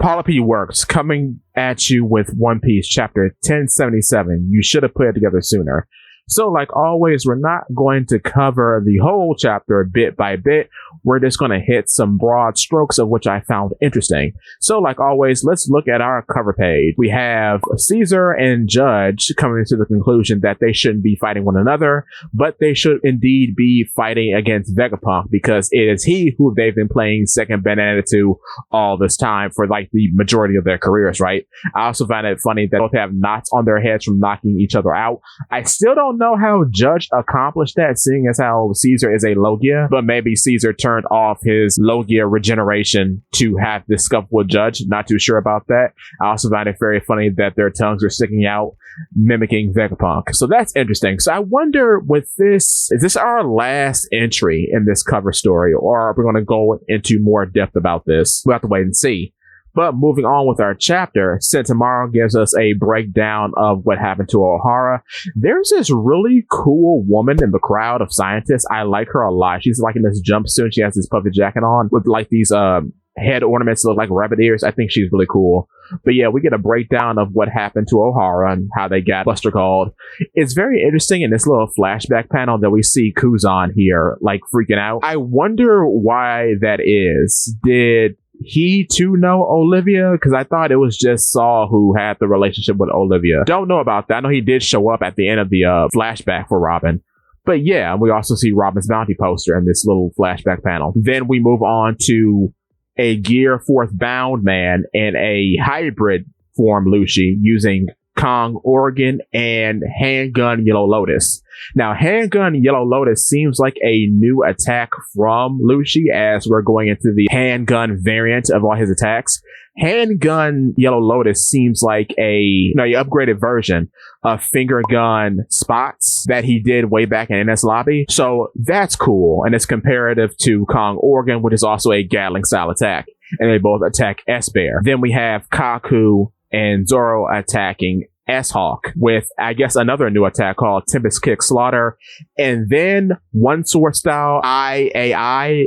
Polipede Works coming at you with One Piece chapter 1077. You should have put it together sooner. So like always, we're not going to cover the whole chapter bit by bit. We're just going to hit some broad strokes of which I found interesting. So like always, let's look at our cover page. We have Caesar and Judge coming to the conclusion that they shouldn't be fighting one another, but they should indeed be fighting against Vegapunk because it is he who they've been playing second banana to all this time for like the majority of their careers, right? I also find it funny that both have knots on their heads from knocking each other out. I still don't know how Judge accomplished that, seeing as how Caesar is a Logia, but maybe Caesar turned off his Logia regeneration to have this scuffle with Judge. Not too sure about that. I also find it very funny that their tongues are sticking out, mimicking Vegapunk. So that's interesting. So I wonder with this, is this our last entry in this cover story, or are we going to go into more depth about this? We'll have to wait and see. But moving on with our chapter, Sentomaru gives us a breakdown of what happened to Ohara. There's this really cool woman in the crowd of scientists. I like her a lot. She's like in this jumpsuit. She has this puffy jacket on with like these head ornaments that look like rabbit ears. I think she's really cool. But yeah, we get a breakdown of what happened to Ohara and how they got Buster called. It's very interesting in this little flashback panel that we see Kuzan here like freaking out. I wonder why that is. Did he too know Olivia? Because I thought it was just Saul who had the relationship with Olivia. Don't know about that. I know he did show up at the end of the flashback for Robin. But yeah, we also see Robin's bounty poster in this little flashback panel. Then we move on to a Gear 4th bound man and a hybrid form Lucy using Kong Oregon and Handgun Yellow Lotus. Now, Handgun Yellow Lotus seems like a new attack from Lucy as we're going into the handgun variant of all his attacks. Handgun Yellow Lotus seems like a upgraded version of finger gun spots that he did way back in NS Lobby. So that's cool. And it's comparative to Kong Oregon, which is also a Gatling style attack. And they both attack S-Bear. Then we have Kaku and Zoro attacking S-Hawk with, I guess, another new attack called Tempest Kick Slaughter. And then One Sword Style IA,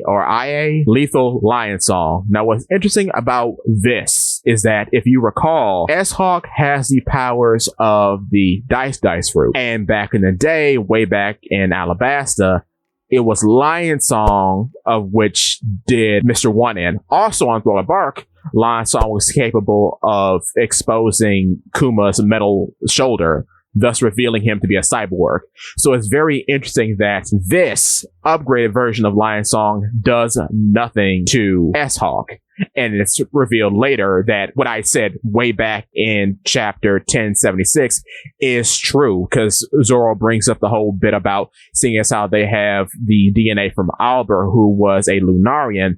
Lethal Lion Song. Now, what's interesting about this is that if you recall, S-Hawk has the powers of the Dice Fruit. And back in the day, way back in Alabasta, it was Lion Song of which did Mr. One in. Also on Thriller Bark, Lion Song was capable of exposing Kuma's metal shoulder, thus revealing him to be a cyborg. So it's very interesting that this upgraded version of Lion Song does nothing to S-Hawk. And it's revealed later that what I said way back in chapter 1076 is true, because Zoro brings up the whole bit about seeing as how they have the DNA from Albert, who was a Lunarian.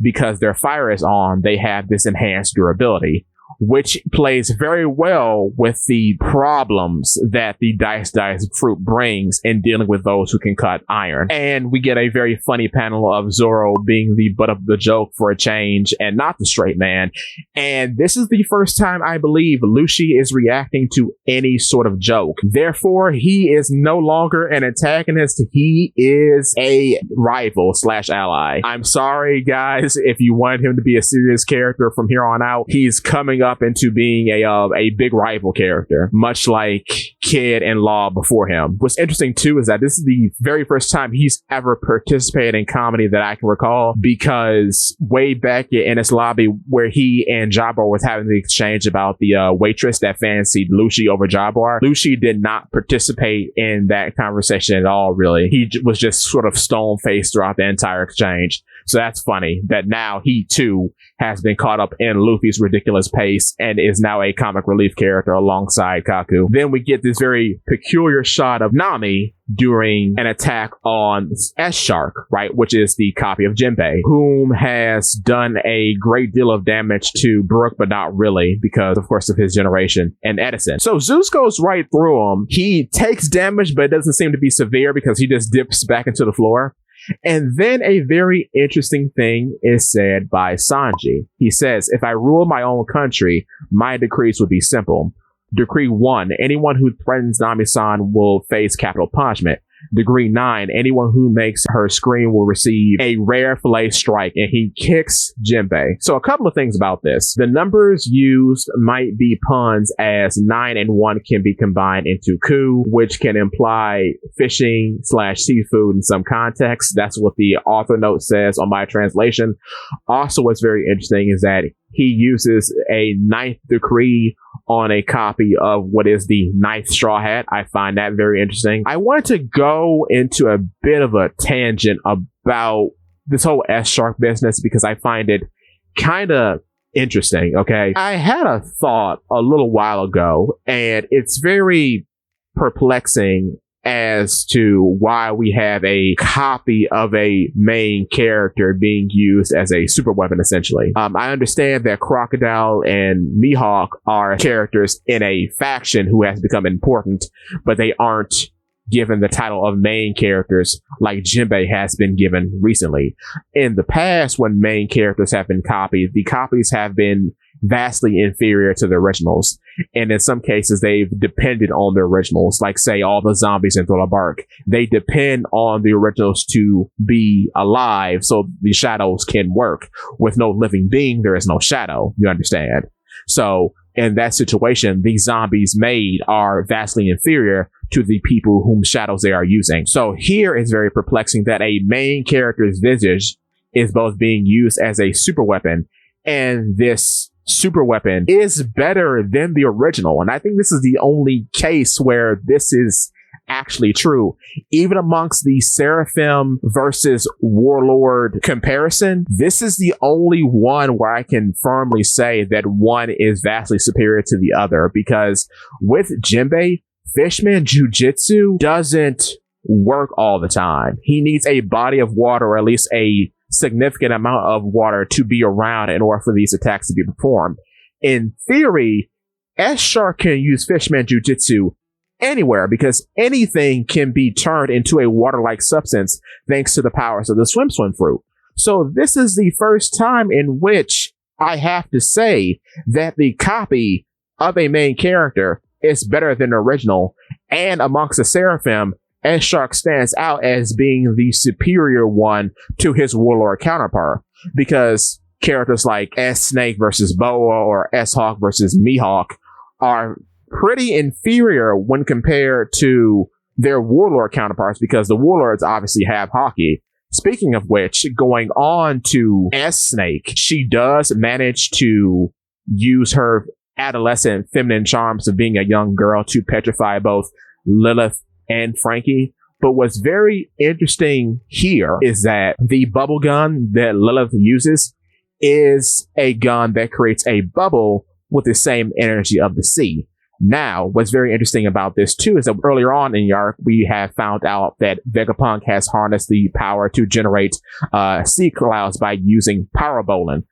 Because their fire is on, they have this enhanced durability, which plays very well with the problems that the Dice Fruit brings in dealing with those who can cut iron. And we get a very funny panel of Zoro being the butt of the joke for a change and not the straight man. And this is the first time I believe Lucy is reacting to any sort of joke. Therefore, he is no longer an antagonist. He is a rival / ally. I'm sorry, guys, if you wanted him to be a serious character from here on out. He's coming up into being a big rival character, much like Kid and Law before him. What's interesting too is that this is the very first time he's ever participated in comedy that I can recall, because way back in NS Lobby, where he and Jabbar was having the exchange about the waitress that fancied Lucy over Jabbar, Lucy did not participate in that conversation at all, really. He was just sort of stone-faced throughout the entire exchange. So that's funny that now he too has been caught up in Luffy's ridiculous pace and is now a comic relief character alongside Kaku. Then we get this very peculiar shot of Nami during an attack on S-Shark, right, which is the copy of Jinbei, whom has done a great deal of damage to Brook, but not really, because of course of his generation and Edison. So Zeus goes right through him. He takes damage, but it doesn't seem to be severe because he just dips back into the floor. And then a very interesting thing is said by Sanji. He says, if I rule my own country, my decrees would be simple. Decree 1, anyone who threatens Nami-san will face capital punishment. degree 9. Anyone who makes her scream will receive a rare fillet strike, and he kicks Jinbei. So a couple of things about this. The numbers used might be puns, as 9 and 1 can be combined into ku, which can imply fishing / seafood in some context. That's what the author note says on my translation. Also, what's very interesting is that he uses a 9th decree on a copy of what is the 9th Straw Hat. I find that very interesting. I wanted to go into a bit of a tangent about this whole S-Shark business because I find it kind of interesting, okay? I had a thought a little while ago, and it's very perplexing as to why we have a copy of a main character being used as a super weapon, essentially. I understand that Crocodile and Mihawk are characters in a faction who has become important, but they aren't given the title of main characters like Jinbei has been given recently. In the past, when main characters have been copied, the copies have been vastly inferior to the originals. And in some cases, they've depended on the originals, like, say, all the zombies in Thriller Bark. They depend on the originals to be alive so the shadows can work. With no living being, there is no shadow. You understand? So, in that situation, the zombies made are vastly inferior to the people whom shadows they are using. So here it's very perplexing that a main character's visage is both being used as a super weapon, and this super weapon is better than the original. And I think this is the only case where this is actually true. Even amongst the Seraphim versus Warlord comparison, this is the only one where I can firmly say that one is vastly superior to the other, because with Jinbei, Fishman Jujitsu doesn't work all the time. He needs a body of water, or at least a significant amount of water, to be around in order for these attacks to be performed. In theory, S-Shark can use Fishman Jujitsu anywhere, because anything can be turned into a water-like substance thanks to the powers of the Swim fruit. So this is the first time in which I have to say that the copy of a main character is better than the original, and amongst the Seraphim, S-Shark stands out as being the superior one to his Warlord counterpart, because characters like S-Snake versus Boa or S-Hawk versus Mihawk are pretty inferior when compared to their Warlord counterparts, because the Warlords obviously have Haki. Speaking of which, going on to S-Snake, she does manage to use her adolescent feminine charms of being a young girl to petrify both Lilith and Frankie. But what's very interesting here is that the bubble gun that Lilith uses is a gun that creates a bubble with the same energy of the sea. Now, what's very interesting about this too is that earlier on in the arc, we have found out that Vegapunk has harnessed the power to generate sea clouds by using Parabolin.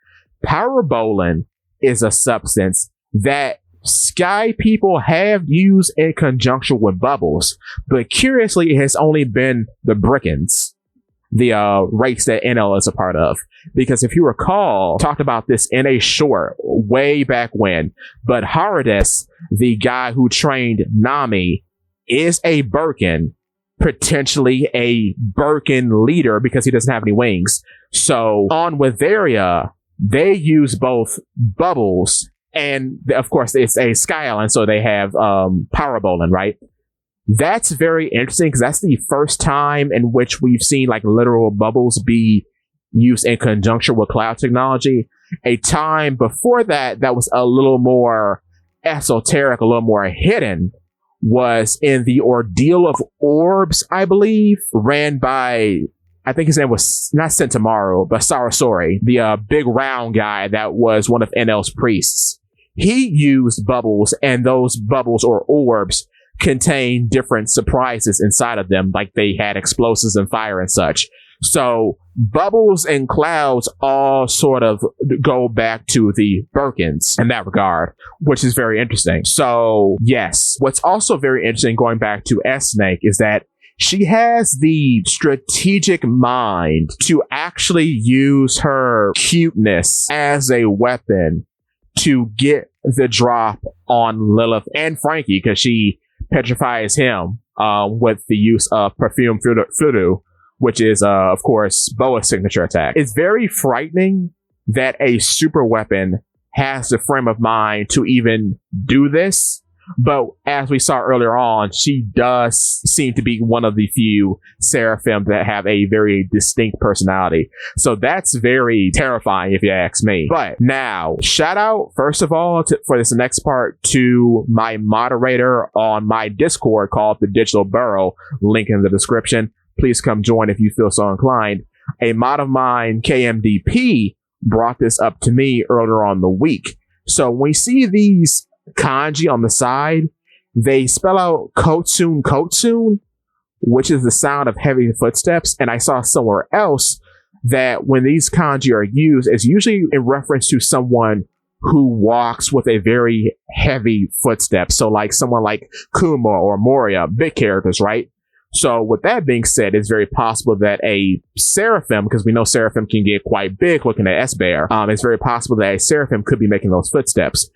Parabolin is a substance that Sky people have used in conjunction with bubbles, but curiously, it has only been the Brickens, the race that NL is a part of. Because if you recall, talked about this in a short way back when, but Harides, the guy who trained Nami, is a Birkin, potentially a Birkin leader because he doesn't have any wings. So on Witheria, they use both bubbles, and of course it's a Sky Island, so they have Parabolin, right? That's very interesting because that's the first time in which we've seen like literal bubbles be used in conjunction with cloud technology. A time before that, that was a little more esoteric, a little more hidden, was in the Ordeal of Orbs, I believe, ran by, I think his name was not Centauro, but Sarasori, the big round guy that was one of NL's priests. He used bubbles, and those bubbles or orbs contain different surprises inside of them, like they had explosives and fire and such. So bubbles and clouds all sort of go back to the Birkins in that regard, which is very interesting. So yes, what's also very interesting going back to S-Snake is that she has the strategic mind to actually use her cuteness as a weapon to get the drop on Lilith and Frankie, because she petrifies him with the use of perfume fluidu, which is, of course, Boa's signature attack. It's very frightening that a super weapon has the frame of mind to even do this. But as we saw earlier on, she does seem to be one of the few Seraphim that have a very distinct personality. So that's very terrifying if you ask me. But now, shout out, first of all, for this next part to my moderator on my Discord called The Digital Burrow, link in the description. Please come join if you feel so inclined. A mod of mine, KMDP, brought this up to me earlier on the week. So when we see these kanji on the side, they spell out kotsun kotsun, which is the sound of heavy footsteps. And I saw somewhere else that when these kanji are used, it's usually in reference to someone who walks with a very heavy footstep. So like someone like Kuma or Moria, big characters, right? So with that being said, it's very possible that a Seraphim, because we know Seraphim can get quite big looking at S-Bear, it's very possible that a Seraphim could be making those footsteps.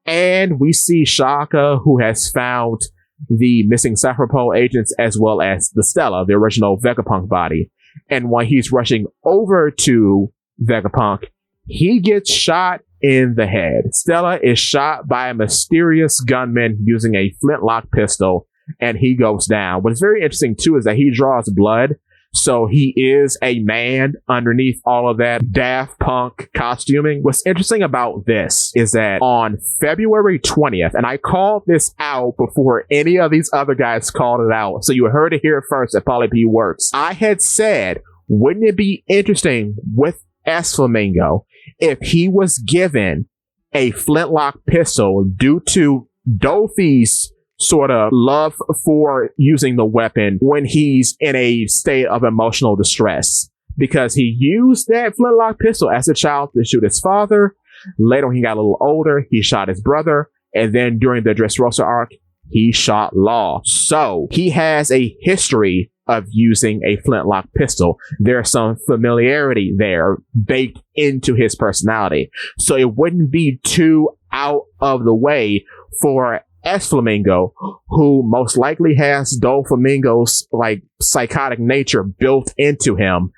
And we see Shaka, who has found the missing Seraphim agents as well as the Stella, the original Vegapunk body. And when he's rushing over to Vegapunk, he gets shot in the head. Stella is shot by a mysterious gunman using a flintlock pistol, and he goes down. What's very interesting too is that he draws blood, so he is a man underneath all of that Daft Punk costuming. What's interesting about this is that on February 20th, and I called this out before any of these other guys called it out, so you heard it here first at Polipede Works. I had said, wouldn't it be interesting with S Flamingo if he was given a flintlock pistol due to Dofi's sort of love for using the weapon when he's in a state of emotional distress, because he used that flintlock pistol as a child to shoot his father. Later, when he got a little older, he shot his brother. And then during the Dressrosa arc, he shot Law. So he has a history of using a flintlock pistol. There's some familiarity there baked into his personality. So it wouldn't be too out of the way for S Flamingo, who most likely has Doflamingo's like psychotic nature built into him,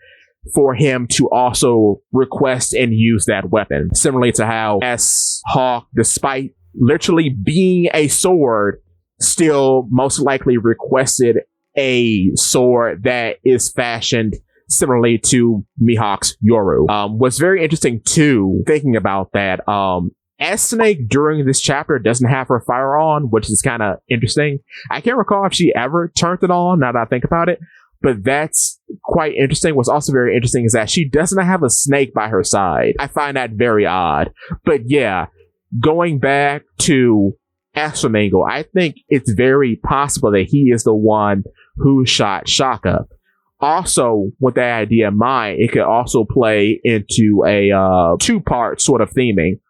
for him to also request and use that weapon. Similarly to how S Hawk, despite literally being a sword, still most likely requested a sword that is fashioned similarly to Mihawk's Yoru. What's very interesting too, thinking about that, S-Snake during this chapter doesn't have her fire on, which is kind of interesting. I can't recall if she ever turned it on, now that I think about it, but that's quite interesting. What's also very interesting is that she doesn't have a snake by her side. I find that very odd. But yeah, going back to S Flamingo, I think it's very possible that he is the one who shot Shaka. Also, with that idea in mind, it could also play into a two-part sort of theming.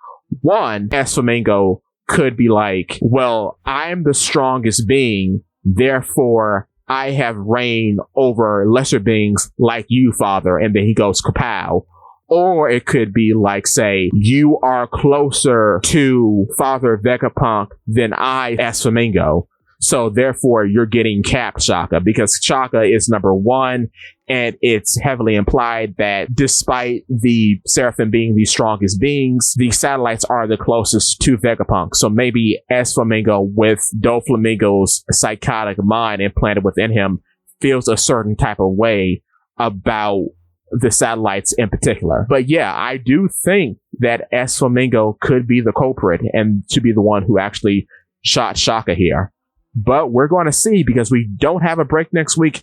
One, S Flamingo could be like, well, I'm the strongest being, therefore I have reign over lesser beings like you, father, and then he goes kapow. Or it could be like, say, you are closer to Father Vegapunk than I, S Flamingo. So therefore, you're getting capped, Shaka, because Shaka is number one, and it's heavily implied that despite the Seraphim being the strongest beings, the satellites are the closest to Vegapunk. So maybe S Flamingo, with Doflamingo's psychotic mind implanted within him, feels a certain type of way about the satellites in particular. But yeah, I do think that S Flamingo could be the culprit and to be the one who actually shot Shaka here. But we're going to see, because we don't have a break next week,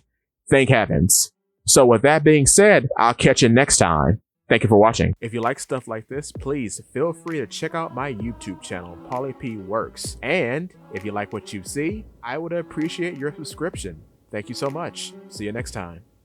thank heavens. So with that being said, I'll catch you next time. Thank you for watching. If you like stuff like this, please feel free to check out my YouTube channel, Polipede Works. And if you like what you see, I would appreciate your subscription. Thank you so much. See you next time.